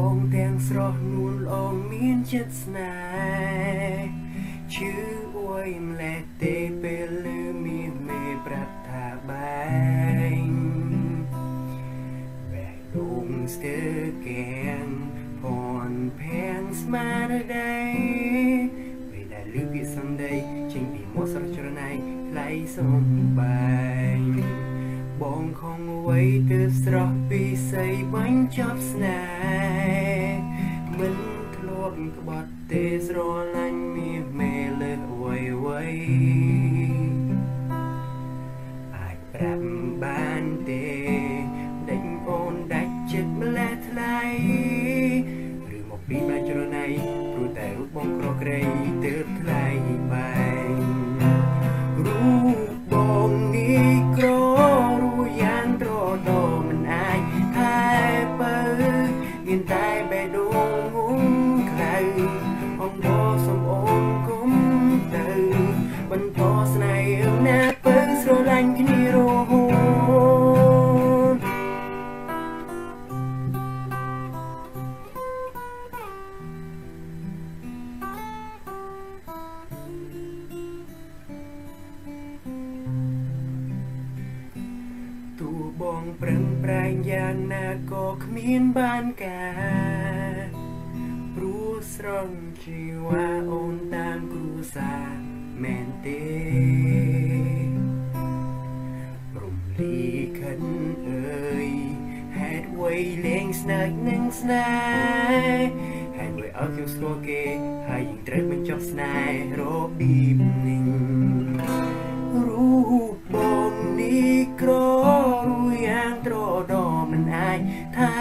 បងទាំងស្រស់នួនល្អមានចិត្តស្នេហ៍ឈឺអួយម្លេះទេពេលលឺមានមេប្រាប់ថាបែងแบกដួងស្ទើកៀងភ័ណ្ឌភាំងស្មារតីពេលដែលលឺពាក្យសំដីចេញពីមាត់ស្រស់ច្រណៃថ្លៃសំបែងបងខំអ្វីទើបស្រស់ពីស័យបញ្ចប់ស្នេហ៍មិនធ្លាប់ក្បត់ទេស្រឡាញ់មានមេលើអ្វីអាចប្រាប់បានទេដេញអូនដាច់ចិត្តម្លេះថ្លៃឬមកពីបាច់ច្រណៃព្រោះតែរូបបងក្រក្រៃទើបថ្លៃបែងរូបបងនេះក្រយ៉ាងត្រដោមិនអាចថែបើមានតែបេះដូងខ្លៅអំបោសំអូនគុំទៅបន្តស្នេហ៍ណាពើស្រឡាញ់គ្នារហូតទូបងប្រឹងប្រែងយ៉ាងណាក៏គ្មានបានការព្រោះស្រង់ជីវ៉ាអូនតាមគ្រួសារមែនទេព្រមលីខិនអើយហេតុអ្វីលេងស្នេហ៍នឹងស្នេហ៍ហេតុអ្វីឲ្យខ្ញុំស្គាល់គេហើយយើងត្រូវបញ្ចប់ស្នេហ៍របៀបនេះរូបបងនេះក្រយ៉ាងត្រដោមិនអាចថែ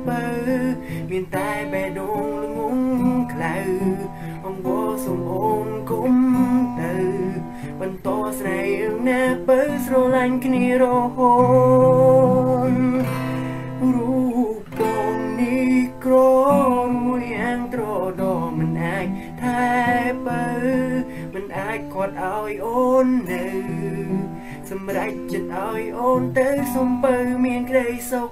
បើមានតែបេះដូងល្ងងខ្លៅអំបោសំអូនគុំទៅបន្តស្នេហ៍ណាបើស្រឡាញ់គ្នារហូតរូបបងនេះក្រយ៉ាងត្រដោមិនអាចថែបើមិនអាចគាត់ឲ្យអូននៅសម្រេចចិត្តឲ្យអូនទៅសំពៅមានក្តីសុខ